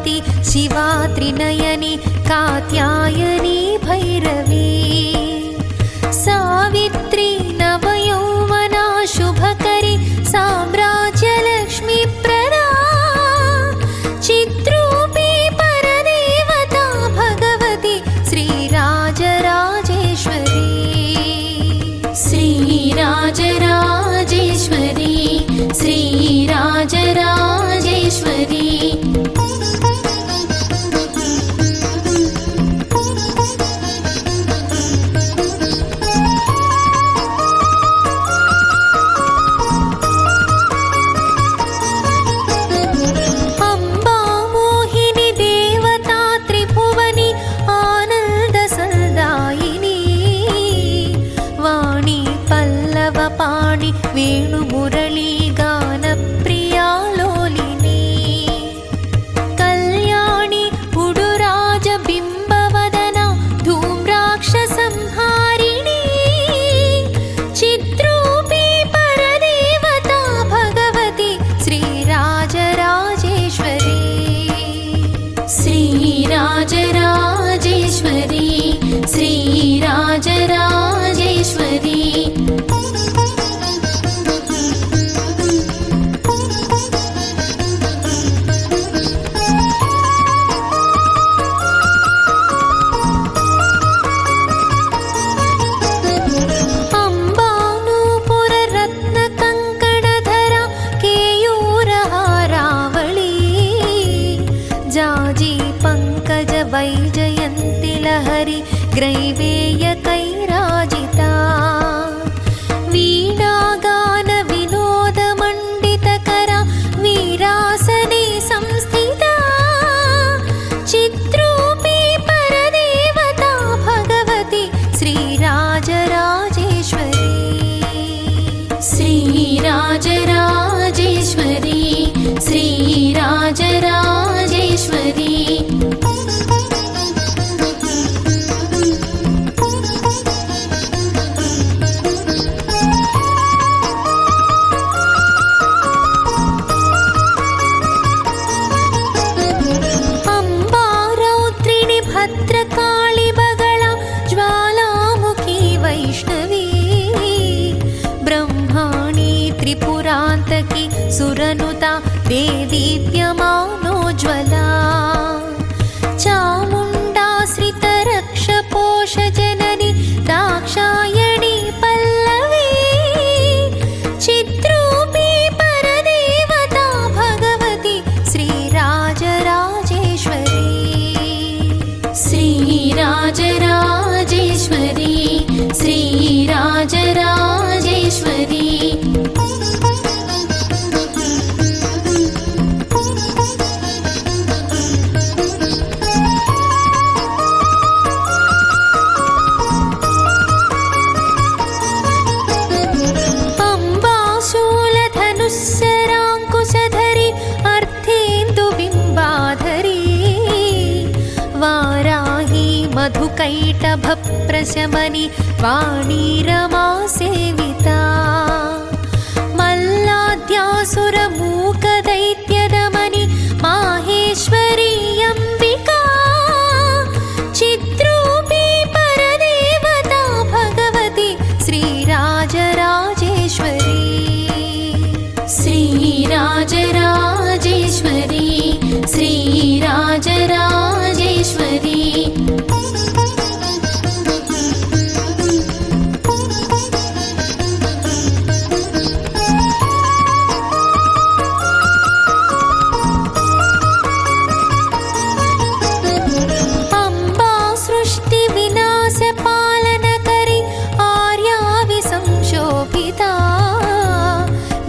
पार्वती शिवा त्रिनयनी कात्यायनी भैरवी सावित्री नवयौवना शुभकरी साम्राज्यलक्ष्मी प्रदा चिद्रूपी परदेवता भगवती श्रीराजराजेश्वरी श्रीराजराजेश्वरी श्रीराजराजेश्वरी वेणु मुरली गान प्रिया लोलिनी कल्याणी उडुराज बिंबवदना धूम्राक्षसंहारिणी चिद्रूपी परदेवता भगवती श्रीराजराजेश्वरी श्रीराजराजेश्वरी श्रीराजराजेश्वरी वैजयन्ति लहरी ग्रैवेय कैराजिता वीणागान विनोद मंडितकरा वीरासने संस्थिता चिद्रूपी परदेवता भगवती श्रीराजराजेश्वरी श्रीराजराजेश्वरी श्रीराजराजेश्वरी भद्रकाली बगला ज्वालामुखी वैष्णवी ब्रह्माणी त्रिपुरान्तकी सुरनुता देदीप्यमानोज्वला चामुण्डाश्रितरक्षपोषजननी दाक्षायणी पल्लवी चिद्रूपी परदेवता भगवती श्रीराजराजेश्वरी श्रीराजराजेश्वरी श्रीराजराजेश्वरी अम्बाशूलधनुस्सराङ्कुशधरी अर्थेन्दुबिम्बाधरी वाराही मधुकैटभप्रशमनि वाणी रमा सेविता मल्लाद्यासुरमूकदैत्यदमनि माहेश्वरी अम्बिका चिद्रूपी परदेवता भगवती श्रीराजराजेश्वरी श्रीराजराजेश्वरी श्रीराजराजेश्वरी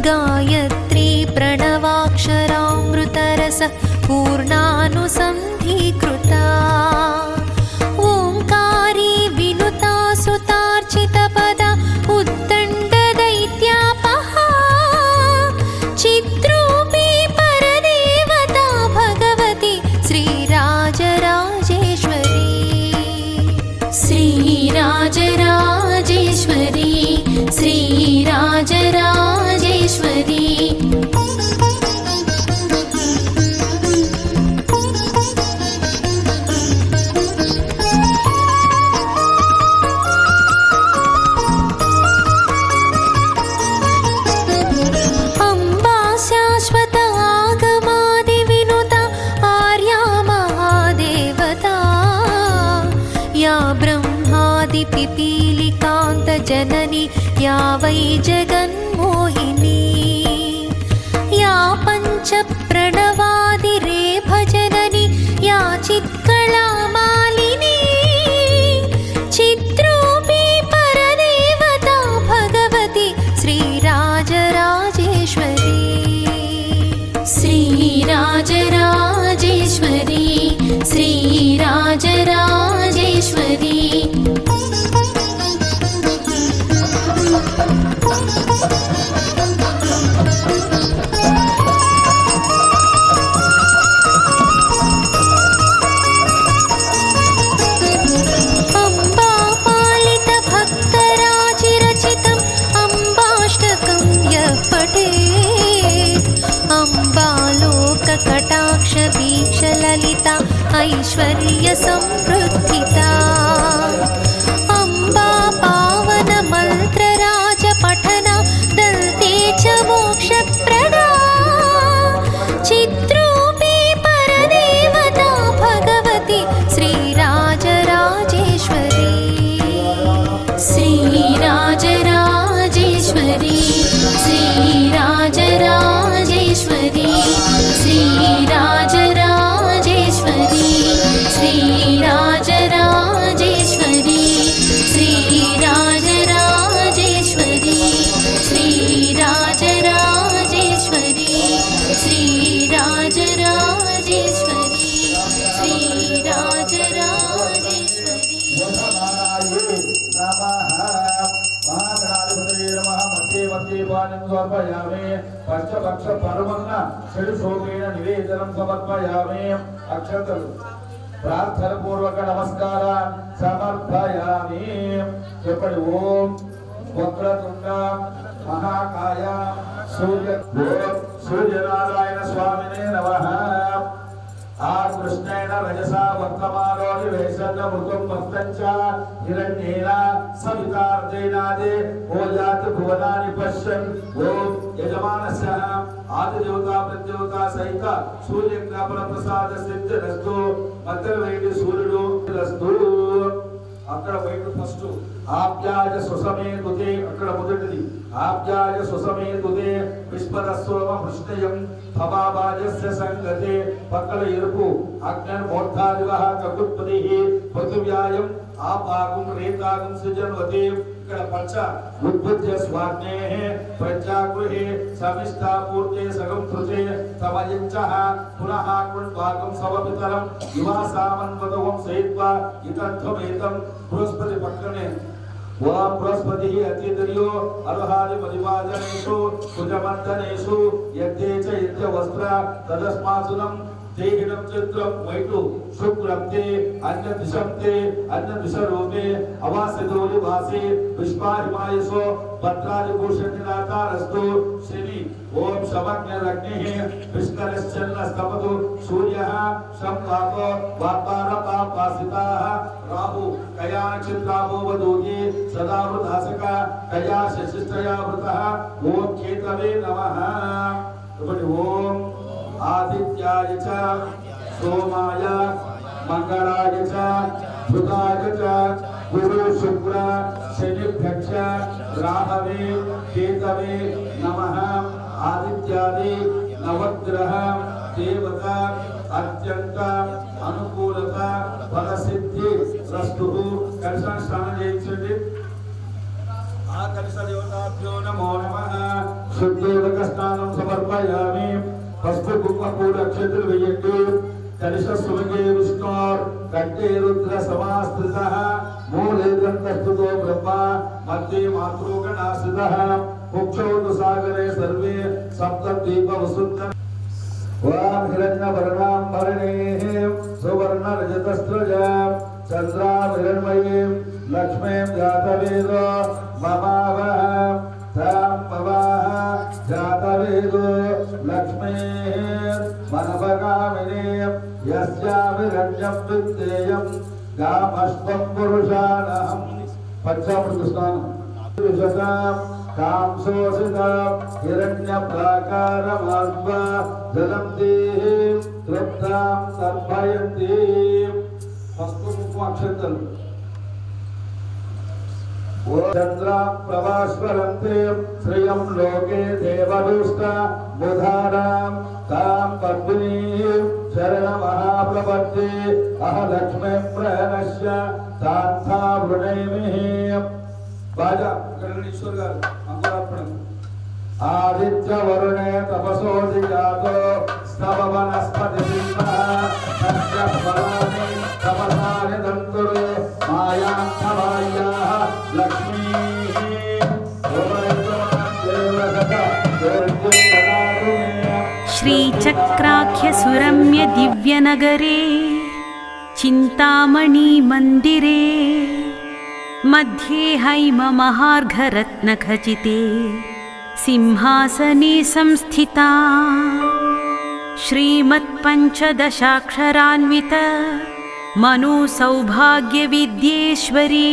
गायत्री प्रणवाक्षरामृतरस पूर्णानुसन्धीकृता ओंकारी विनुता सुतार्चितपदा उद्दण्डदैत्यापहा चिद्रूपी परदेवता भगवती श्रीराजराजेश्वरी श्रीराजराजेश्वरी श्रीराजराजेश्वरी जननी या वै जगन्मोहिनी या पञ्चप्रणवादिरेफजननी या चित्कलामालिनी चित्रूपी परदेवता भगवती श्रीराजराजेश्वरी श्रीराजराजेश्वरी श्रीराजराजेश्वरी कटाक्षवीक्षललिता ऐश्वर्य संवृद्धिता अम्बा पावन मन्त्रराजपठना दन्ते च मोक्षप्रदा चित्रूपी परदेवता भगवती श्रीराजराजेश्वरी श्रीराजराजेश्वरी श्रीराजराजेश्वरी श्रीराजराजेश्वरी श्रीराजराजेश्वरी श्रीराजराजेश्वरी श्रीराजराजेश्वरी श्रीराजराजेश्वरी श्रीराजराजेश्वरी पंचपक्ष परमन्न षडशोकेन निवेदनं समर्पयामि अक्षतलु प्रार्थना पूर्वक नमस्कार समर्पयामि చెప్పండి ఓం వక్రతుండ మహాకాయ సూర్యనారాయణ స్వామినే నమః ఆ కృష్ణేన రజసా వర్తమానో నివేశన్న మృతం భక్తంచ హిరణ్యేన సవితార్జైనాదే ఓజాత్ భువనాని పశ్యన్ ఓం యజమానస్య ఆదిదేవతా ప్రత్యేవతా సహిత సూర్యగ్రహణ ప్రసాద సిద్ధిరస్తు మధ్య వేడి సూర్యుడు రస్తు అక్కడ వైట్ ఫస్ట్ ఆప్యాయ సుసమేతుతే అక్కడ మొదటిది ఆప్యాయ సుసమేతుతే విస్పరస్వమ వృష్ణయం భవాబాజస్య సంగతే పక్కల ఎరుపు అగ్నన్ మోర్థాదివః కకుత్పతిః పృథివ్యాయం ఆపాకం రేతాకం సృజన్వతే ఇక్కడ పంచ ఉద్భుత్య స్వాగ్నేః ప్రజాగృహే సమిష్ఠా పూర్తే సగం ధృతే సమయంచః పునః కృణ్వాకం సమపితరం యువాసామన్వదవం సైత్వా ఇతధ్వమేతం బృహస్పతి పక్కనే ఓం బృహస్పతి అతిదర్యో అర్హాది పరివాజనేషు కుజమర్దనేషు యద్దే చ యద్య వస్త్ర తదస్మాసునం దేహినం చిత్రం వైటు శుక్రంతే అన్య దిశంతే అన్య దిశరూపే అవాసిదోలి వాసి విశ్వాహిమాయసో భద్రాది భూషణినాథారస్తు శని ఓం శమజ్ఞరగ్నిః విష్కరశ్చన్న స్తపతు సూర్యః సంవాతో వాతారపాపాసితాః రాహు కయా నక్షత్రాభో వదూగి సదా వృధాసక కయా శశిష్టయా వృతః ఓం కేతవే నమః ఇప్పుడు ఓం आदित्याय च सोमाय मंगलाय च बुधाय च गुरु शुक्र शनिभ्यश्च राहवे केतवे नमः आदित्यादि नवग्रह देवता अत्यंत अनुकूलता फलसिद्धि रस्तुः कलशं स्नानं చేయించండి ఆ కలశ దేవతాభ్యో నమో నమః శుద్ధోదక స్నానం సమర్పయామి పసుపు కుంకుమ పూల అక్షతలు వేయండి కలశ సుమగే విష్ణోర్ కంఠే రుద్ర సమాశ్రితః మూలే గ్రంథస్థుతో బ్రహ్మ మధ్యే మాతృగణాశ్రితః ముక్షౌతు సాగరే సర్వే సప్త దీప వసుంధ ఓం హిరణ్యవర్ణాంబరణేః సువర్ణ రజతస్త్రజాం చంద్రాం హిరణ్మయీం లక్ష్మీం జాతవేదో మమావహ తాం పవాహ జాతవేదో లక్ష్మీర్ మనభగామినీం యస్యామిరణ్యం విత్తేయం గామశ్వం పురుషానహం పంచామృత స్నానం కాంసోసితాం హిరణ్యప్రాకారమార్వా జలం దేహీం తృప్తాం తర్పయంతీం పసుపు కుంకుమ అక్షంతలు चन्द्रां प्रभास्वरन्ते श्रियं लोके देवदुष्टा बुधानां तां पद्मिनीं शरणमहाप्रपत्ति अहलक्ष्मीं प्रणश्य तान्था वृणैमिः बाजा करणीश्वर गाరు अंकुरार्पणं आदित्य वरुणे तपसोऽधिजातो स्तववनस्पतिसिंहः तस्य फलानि तपसानि दन्तुरे मायार्थमायाः लक्ष्मीः श्रीचक्राख्यसुरम्य दिव्यनगरे चिन्तामणि मन्दिरे मध्ये हैममहार्घरत्नखचिते सिंहासने संस्थिता श्रीमत्पञ्चदशाक्षरान्वित मनोसौभाग्यविद्येश्वरी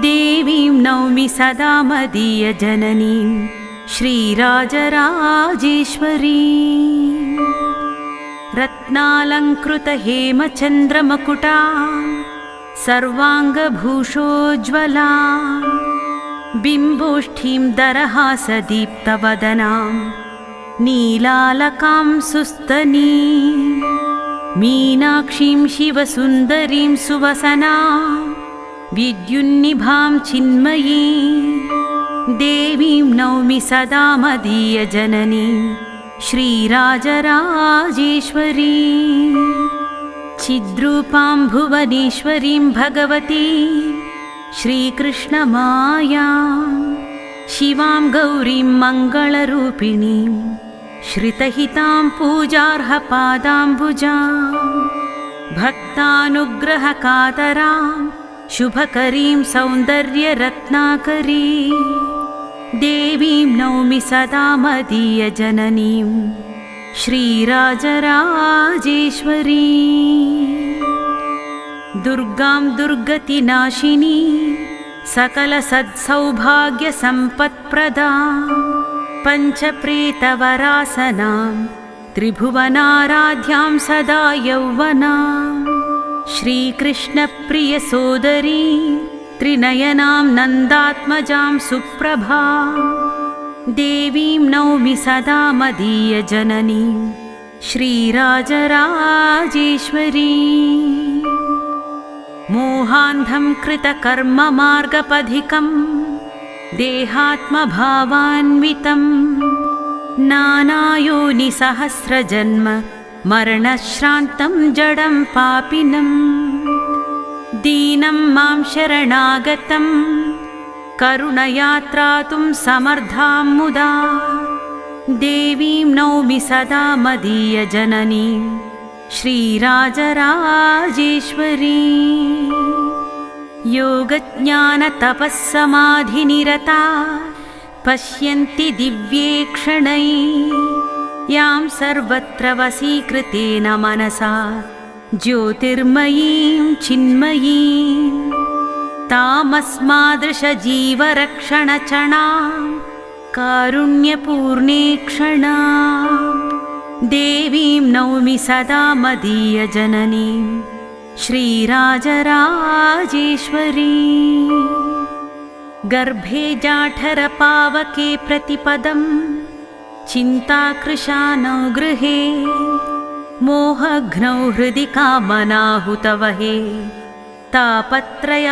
देवीं नौमि सदा मदीयजननीं श्रीराजराजेश्वरी रत्नालङ्कृतहेमचन्द्रमकुटा सर्वाङ्गभूषोज्ज्वला बिम्बोष्ठीं दरहासदीप्तवदनां नीलालकां सुस्तनी मीनाक्षीं शिवसुन्दरीं सुवसनां विद्युन्निभां चिन्मयीं देवीं नौमि सदा मदीयजननीं श्रीराजराजेश्वरी चिद्रूपां भुवनेश्वरीं भगवती श्रीकृष्णमायां शिवां गौरीं मङ्गलरूपिणीं श्रितहितां पूजार्हपादाम्बुजां भक्तानुग्रहकातरां शुभकरीं सौन्दर्यरत्नाकरी देवीं नौमि सदा मदीयजननीं श्रीराजराजेश्वरी दुर्गां दुर्गतिनाशिनी सकलसत्सौभाग्यसम्पत्प्रदां पञ्चप्रेतवरासनां त्रिभुवनाराध्यां सदा यौवनां श्रीकृष्णप्रियसोदरीं त्रिनयनां नन्दात्मजां सुप्रभां देवीं नौमि सदा मदीयजननीं श्रीराजराजेश्वरी मोहान्धं कृतकर्ममार्गपथिकं देहात्मभावान्वितं नानायोनिसहस्रजन्म मरणश्रान्तं जडं पापिनं दीनं मां शरणागतं करुणया त्रातुं समर्थां मुदा देवीं नौमि सदा मदीयजननीं श्रीराजराजेश्वरी योगज्ञानतपःसमाधिनिरता पश्यन्ति दिव्येक्षणैः यां सर्वत्र वसीकृतेन मनसा ज्योतिर्मयीं चिन्मयीं तामस्मादृशजीवरक्षणचणां कारुण्यपूर्णेक्षणां देवीं नौमि सदा मदीयजननीं श्रीराजराजेश्वरी गर्भे जाठरपावके प्रतिपदं चिन्ताकृशानौ गृहे मोहघ्नौ हृदि कामनाहुतवहे तापत्रयात्मानले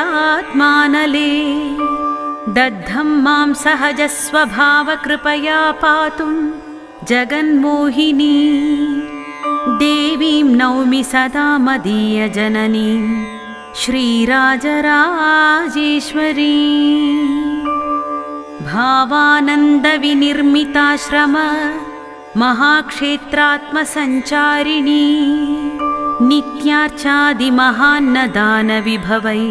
दग्धं मां सहजस्वभावकृपया पातुं जगन्मोहिनी देवीं नौमि सदा मदीयजननीं श्रीराजराजेश्वरी भावानन्दविनिर्मिताश्रम महाक्षेत्रात्मसञ्चारिणी नित्यार्चादिमहान्नदानविभवै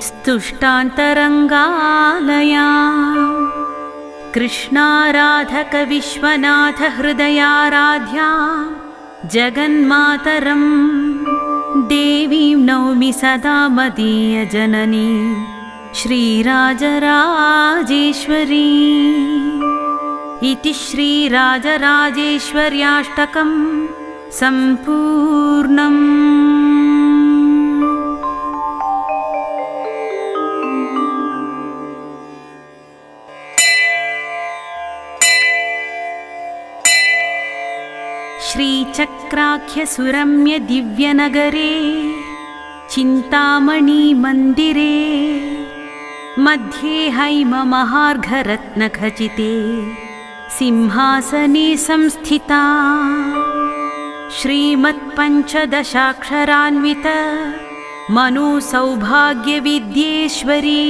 स्तुष्टान्तरङ्गालया कृष्णाराधकविश्वनाथ हृदयाराध्या जगन्मातरं देवीं नौमि सदा मदीयजननीं श्रीराजराजेश्वरी इति श्रीराजराजेश्वर्याष्टकं सम्पूर्णम्। दैत्याख्यसुरम्य दिव्यनगरे चिन्तामणि मन्दिरे मध्ये हैममहार्घरत्नखचिते सिंहासने संस्थिता श्रीमत्पञ्चदशाक्षरान्वित मनोसौभाग्यविद्येश्वरी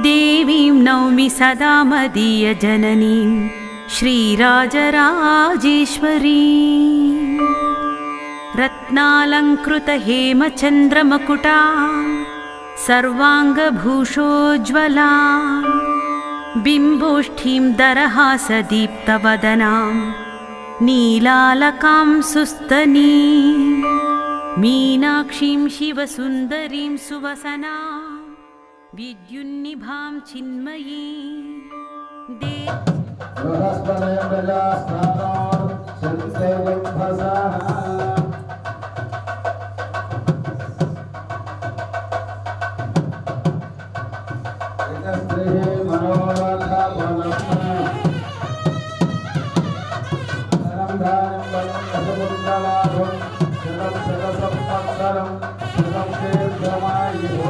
देवीं नौमि सदा मदीयजननीं श्रीराजराजेश्वरी रत्नालङ्कृतहेमचन्द्रमकुटा सर्वाङ्गभूषोज्ज्वला बिम्बोष्ठीं दरहासदीप्तवदनां नीलालकां सुस्तनी मीनाक्षीं शिवसुन्दरीं सुवसनां विद्युन्निभां चिन्मयीं बृहस्पतये प्रजास्तानो सन्देवं भसः एकस्त्रिः मनोरथबलम् धनं वनसमुद्रलाभं शतं शतसंवत्सरं शतं दीर्घमायुः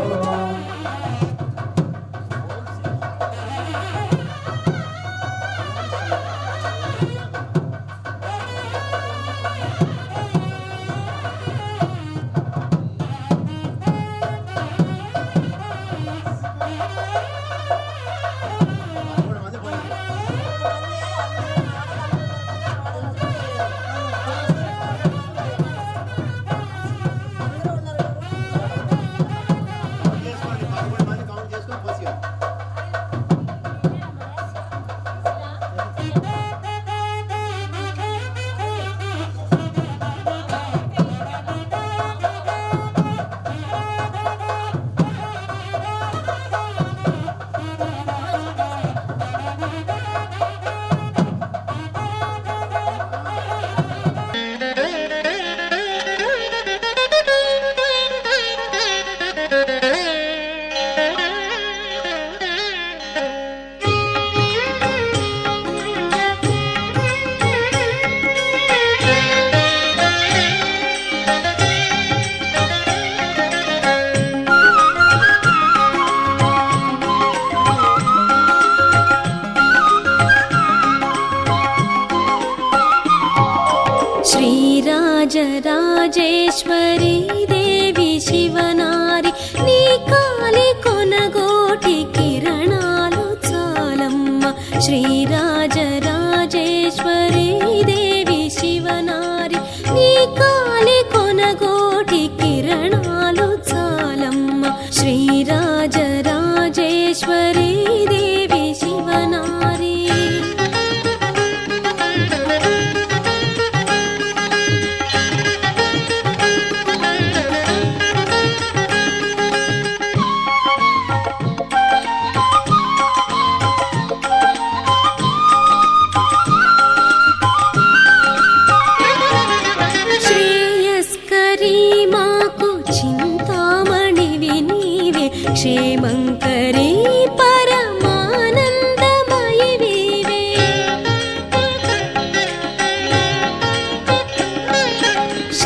श्रीराजराजेश्वरी देवी शिवनारि नी काली कोनगोटि किरणालु चालम्म श्रीराजराजेश्वरी देवी शिवनारि नी काली कोनगोटि किरणालु चालम्म श्रीराजराजेश्वरी देवी शिवनारि क्षेमंकरी परमानंदमयि वीवे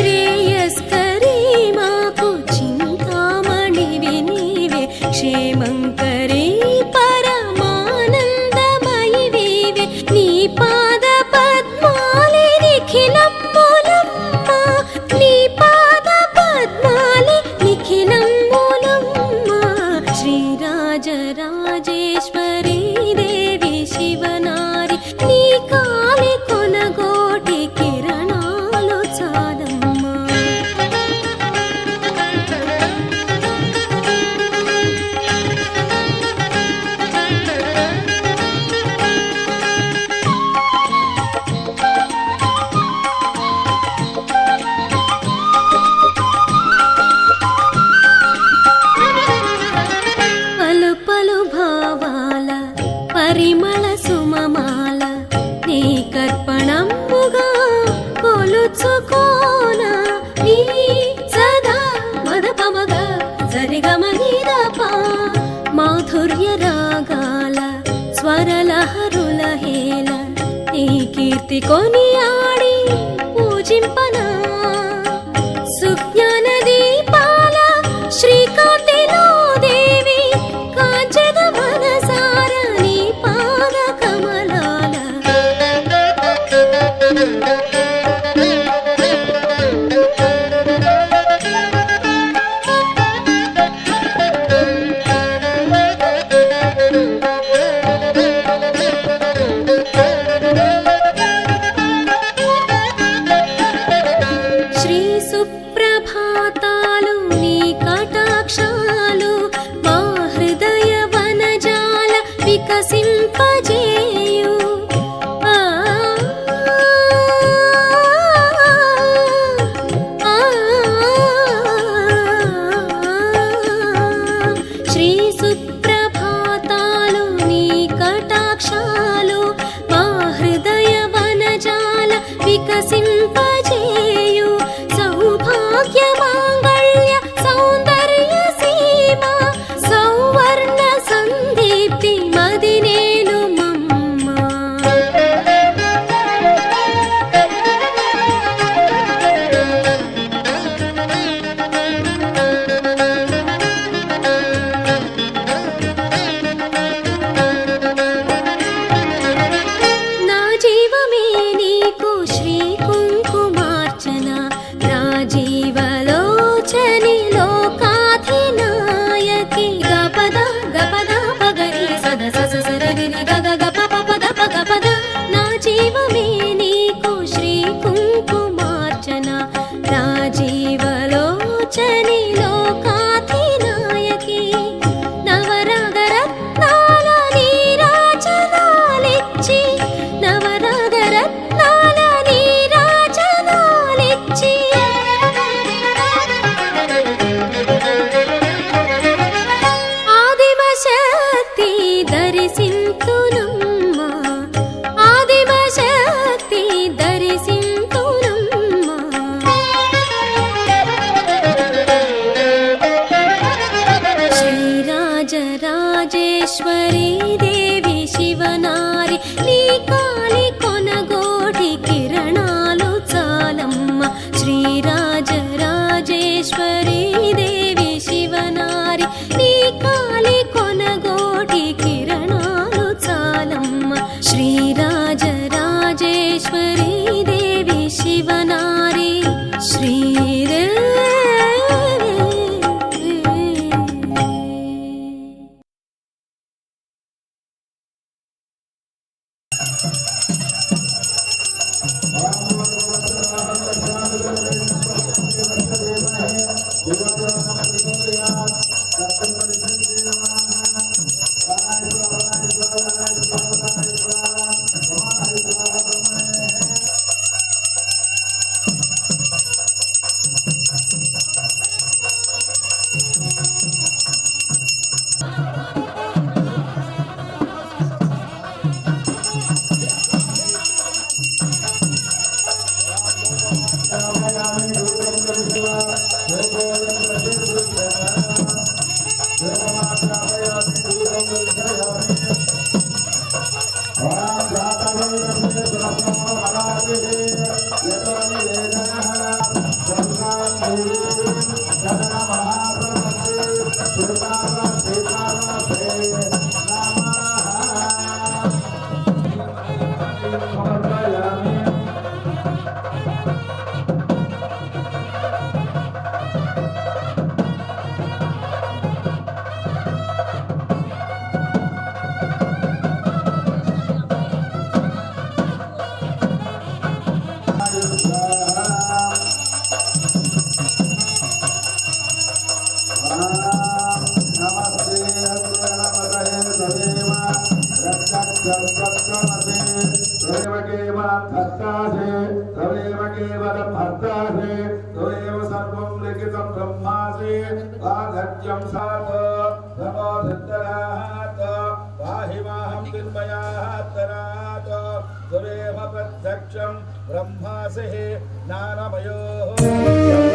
श्रेयस्करी माकु चिंतामणि विनीवे क्षेमंकरी परमानंदमयि वीवे नी पाद पद्माले निखिलम्मुलम्म नी पाद पद्माले निखिलम्मुलम्म श्रीराजराजेश्वरी देवी शिवनारि नी काली कोनगोटि किरणालु चालम्म పరిమళ సుమమాల నీ కర్పణంబుగా కొలుచుకోన నీ సదా మదపమగ సరిగమనిదప మాధుర్య రాగాల స్వరలహరుల హేళ నీ కీర్తి కొనియాడి పూజింపనా సుప్రభాతాలు నీ కటాక్షాలు మా హృదయ వనజాల వికసింపజేయు. ఆ, ఆ, శ్రీ సుప్రభాతాలు నీ కటాక్షాలు మా హృదయ వనజాల వికసింపజేయు. సౌభాగ్య మాంగళ్య సౌందర్య సీమ సౌవర్ణ సందీప్తి మదినేను మమ్మ. నా జీవమే నీకు శ్రీ కుంకుమార్చన రాజీవలోచని లోకాధినాయకి గపద గపద పగరి సద సస సరగిరి గగ గప పద పగ పద. నా జీవమే నీకు శ్రీ కుంకుమార్చన రాజీవలోచని లోకాధినాయకి నవరాగరత్నాల నీరాజనాలిచ్చి నవరాగరత్నాల నీరాజనాలిచ్చి ఆదిమ శక్తి దర్శింతునమ్మ ఆదిమ శక్తి దర్శింతునమ్మ. శ్రీరాజరాజేశ్వరీ దేవి శివనారి నీ కాలి కొనగోటి కిరణాలు చాలమ్మ. శ్రీరాజరాజేశ్వరీ దేవి శివనారి నీ కాలి కొనగోటి కిరణాలు చాలమ్మ. శ్రీరాజరాజేశ్వరీ దేవి శివనారి శ్రీదేవి. ब्रह्मासि ज्ञानमयो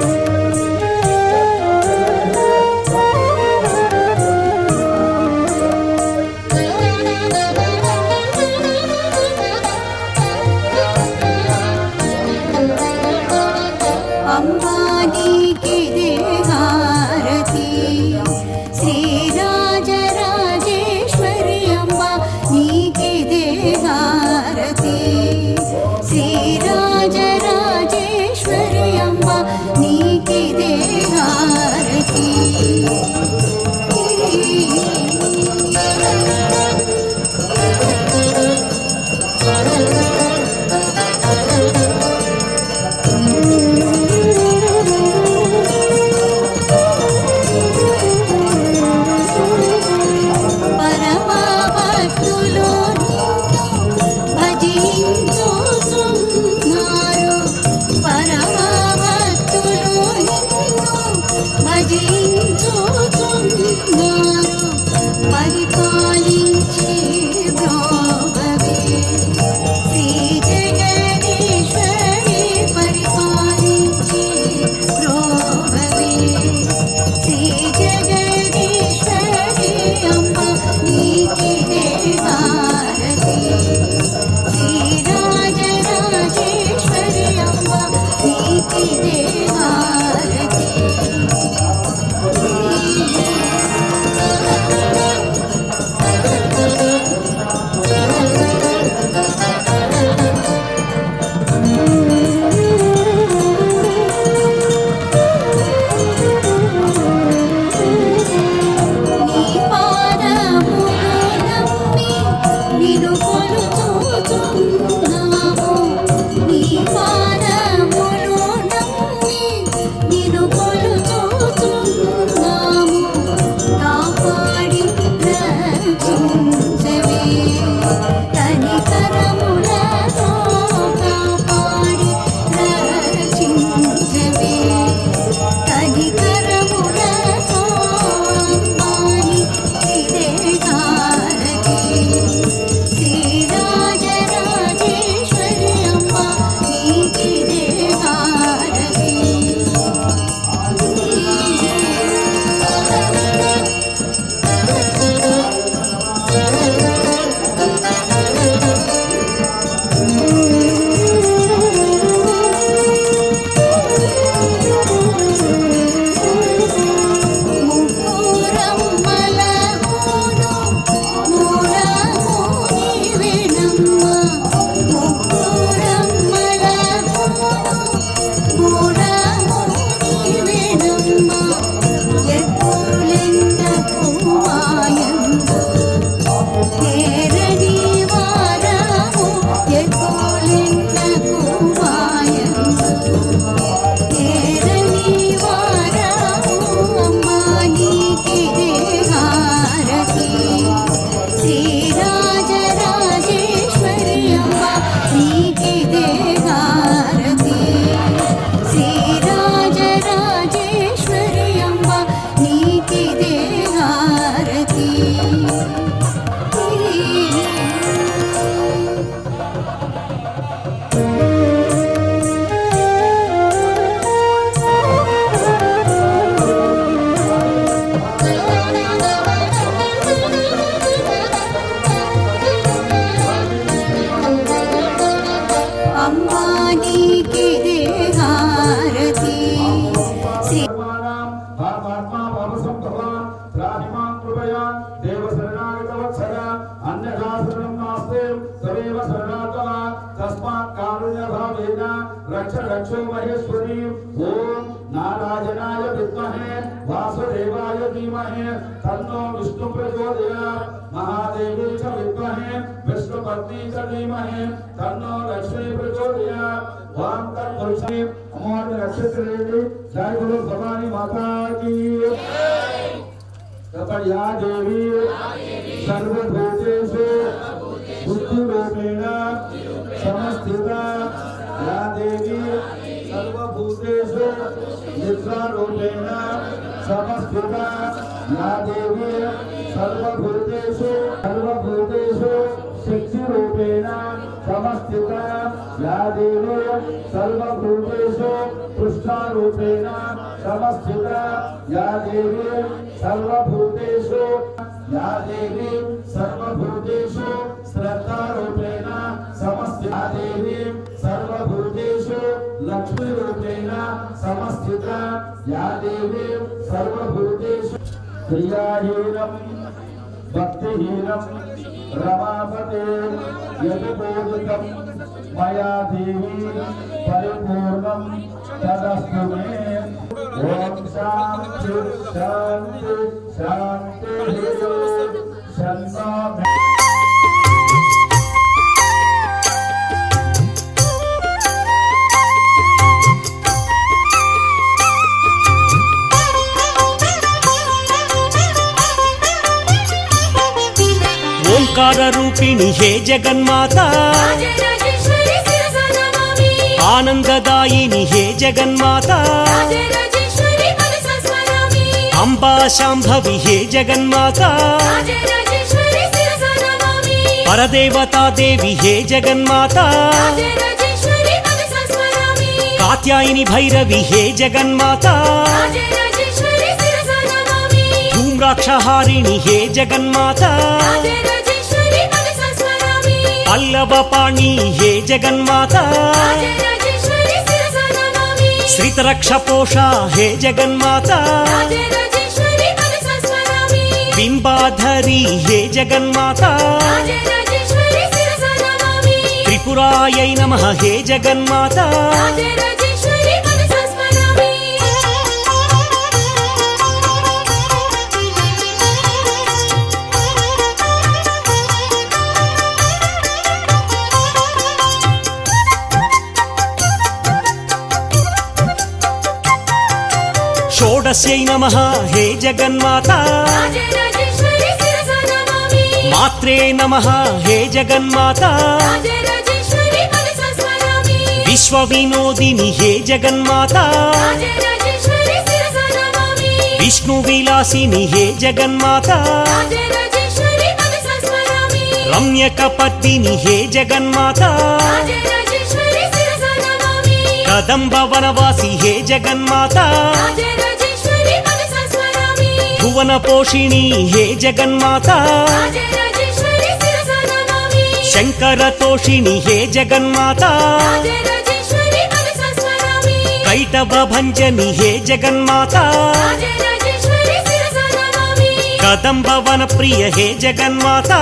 राजनाय विद्महे वासुदेवाय धीमहि तन्नो विष्णु प्रचोदयात् महादेवी च विद्महे विष्णुपत्नी च धीमहि तन्नो लक्ष्मी प्रचोदयात् वाम तत्पुरुषे अमोघ नक्षत्रेणी जय गुरु भवानी माता की कपया देवी सर्वभूतेषु बुद्धिरूपेण समस्थिता या देवी सर्वभूतेषु निद्रारूपेण समस्थिता या देवी सर्वभूतेषु शक्तिरूपेण समस्थिता या देवी सर्वभूतेषु कृष्णारूपेण समस्थिता या देवी सर्वभूतेषु श्रद्धारूपेण समस्थिता देवी सर्वभूतेषु लक्ष्मीरूपेण समस्थिता या देवी सर्वभूतेषु क्रियाहीनं भक्तिहीनं रमापते यदुपोदितं मया देवी परिपूर्णं तदस्तु मे ओम शांति शांति शांति शांति। ओंकार रूपिणी हे जगन्माता आनंददायिनी हे जगन्माता अंबा शांभवी हे जगन्माता परदेवता देवी हे जगन्माता कात्यायिनी भैरवी हे जगन्माता धूम्राक्षहारिणी हे जगन्माता पल्लवपाणि हे जगन्माता श्रितरक्षपोषा हे जगन्माता बिंबाधरी हे जगन्माता त्रिपुरायै नमः हे जगन्माता षोडश्यै नमः हे जगन्माता मात्रे नमः हे जगन्माता विश्वविनोदिनी हे जगन्माता विष्णुविलासिनी हे जगन्माता रम्यकपर्दिनी हे जगन्माता कदम्बवनवासी हे जगन्माता भुवनपोषिणी हे जगन्माता शंकरतोषिणी हे जगन्माता कैटभभञ्जनी हे जगन्माता कदम्बवनप्रिय हे जगन्माता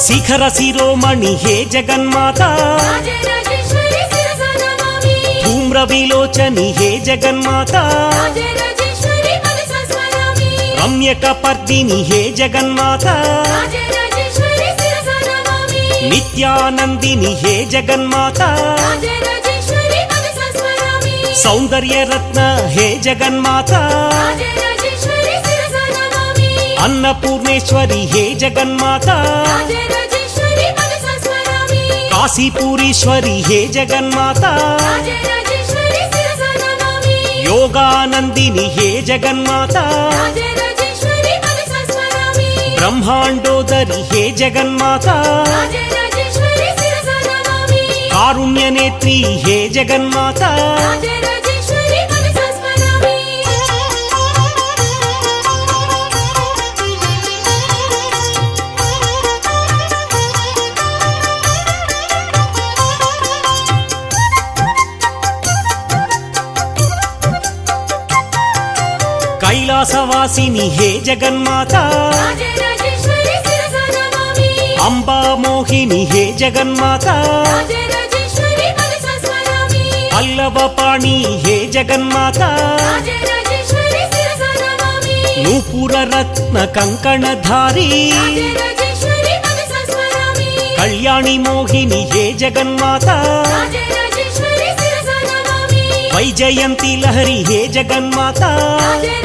शिखर शिरोमणि हे जगन्माता धूम्रविलोचनी हे जगन्माता रम्यकपर्दिनी हे जगन्माता नित्यानंदिनी हे जगन्माता सौंदर्यरत्न हे जगन्माता अन्नपूर्णेश्वरी हे जगन्माता काशीपुरीश्वरी हे जगन्माता योगानंदिनी हे जगन्माता ब्रह्मांडोदरी हे जगन्माता कारुण्यनेत्री हे जगन्माता కైలాసవాసిని హే జగన్మాత రాజరాజేశ్వరి శిరసా నమామి అంబా మోహిని హే జగన్మాత రాజరాజేశ్వరి మనసా స్మరామి పల్లవపాణి హే జగన్మాత రాజరాజేశ్వరి శిరసా నమామి నూపుర రత్న కంకణధారి రాజరాజేశ్వరి మనసా స్మరామి కళ్యాణి మోహిని హే జగన్మాత రాజరాజేశ్వరి శిరసా నమామి వైజయంతి లహరి హే జగన్మాత రాజరాజేశ్వరి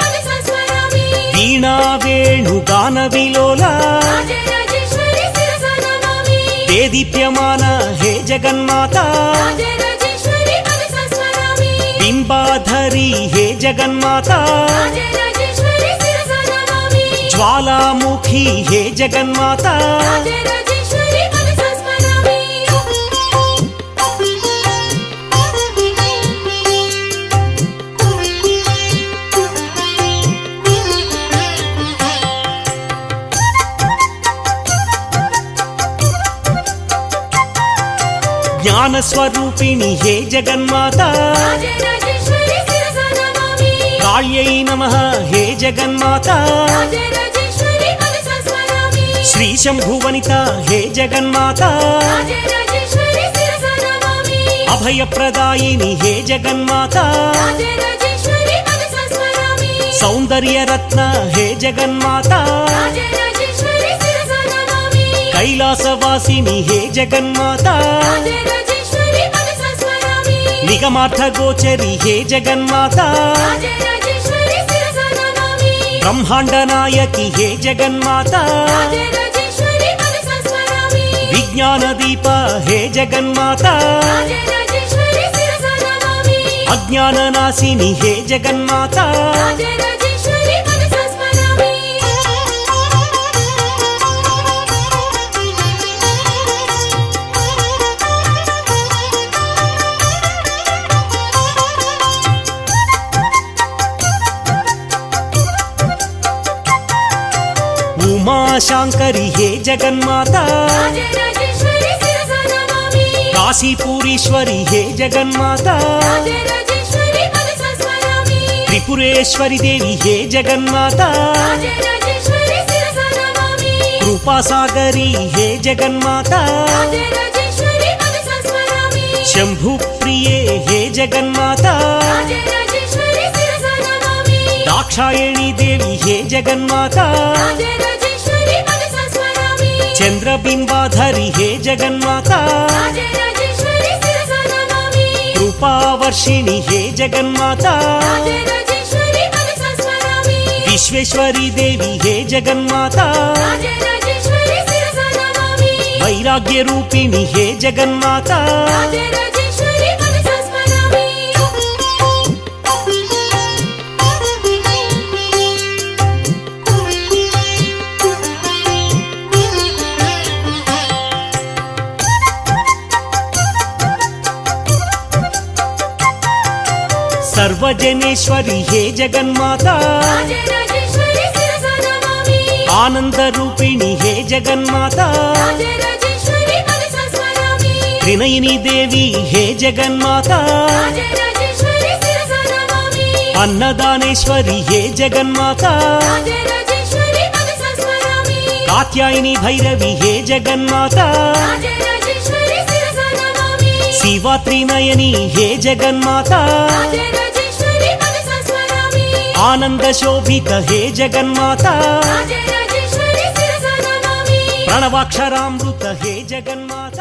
మనసా స్మరామి వీణా వేణుగాన విలోల రాజరాజేశ్వరి శిరసా నమామి దేదీప్యమాన హే జగన్మాత రాజరాజేశ్వరి మనసా స్మరామి బింబాధరి హే జగన్మాత రాజరాజేశ్వరి శిరసా నమామి జ్వాలాముఖి హే జగన్మాత రాజరాజేశ్వరి మనసా స్మరామి జ్ఞానస్వరూపిణి హే జగన్మాత రాజరాజేశ్వరి శిరసా నమామి కాళ్యై నమః హే జగన్మాత రాజరాజేశ్వరి మనసా స్మరామి శ్రీ శంభువనిత హే జగన్మాత రాజరాజేశ్వరి శిరసా నమామి అభయప్రదాయిని హే జగన్మాత రాజరాజేశ్వరి మనసా స్మరామి సౌందర్యరత్న హే జగన్మాత రాజరాజేశ్వరి శిరసా నమామి కైలాసవాసిని హే జగన్మాత రాజరాజేశ్వరి మనసా స్మరామి నిగమార్థ గోచరి హే జగన్మాత రాజరాజేశ్వరి శిరసా నమామి బ్రహ్మాండ నాయకి హే జగన్మాత రాజరాజేశ్వరి మనసా స్మరామి విజ్ఞాన దీప హే జగన్మాత రాజరాజేశ్వరి శిరసా నమామి అజ్ఞాన నాశిని హే జగన్మాత రాజరాజేశ్వరి మనసా స్మరామి ఉమాశాంకరి హే జగన్మాత రాజరాజేశ్వరి శిరసా నమామి కాశీపూరీశ్వరి హే జగన్మాత రాజరాజేశ్వరి మనసా స్మరామి త్రిపురేశ్వరి దేవి హే జగన్మాత రాజరాజేశ్వరి శిరసా నమామి కృపాసాగరి హే జగన్మాత రాజరాజేశ్వరి మనసా స్మరామి శంభు ప్రియే హే జగన్మాత రాజరాజేశ్వరి శిరసా నమామి దాక్షాయణి దేవి హే జగన్మాత రాజరాజేశ్వరి మనసా స్మరామి చంద్రబింబాధరి హే జగన్మాత రాజరాజేశ్వరి శిరసా నమామి కృపావర్షిణి హే జగన్మాత రాజరాజేశ్వరి మనసా స్మరామి విశ్వేశ్వరి దేవి హే జగన్మాత రాజరాజేశ్వరి శిరసా నమామి వైరాగ్య రూపిణి హే జగన్మాత రాజరాజేశ్వరి మనసా స్మరామి సర్వజనేశ్వరి హే జగన్మాత రాజరాజేశ్వరి శిరసా నమామి ఆనంద రూపిణి హే జగన్మాత రాజరాజేశ్వరి మనసా స్మరామి త్రినయని దేవి హే జగన్మాత రాజరాజేశ్వరి శిరసా నమామి అన్నదానేశ్వరి హే జగన్మాత రాజరాజేశ్వరి మనసా స్మరామి కాత్యాయని భైరవి హే జగన్మాత రాజరాజేశ్వరి శిరసా నమామి శివాత్రినయని హే జగన్మాత రాజరాజేశ్వరి మనసా స్మరామి ఆనంద శోభిత హే జగన్మాత రాజరాజేశ్వరి శిరసా నమామి ప్రణవాక్షరామృత హే జగన్మాత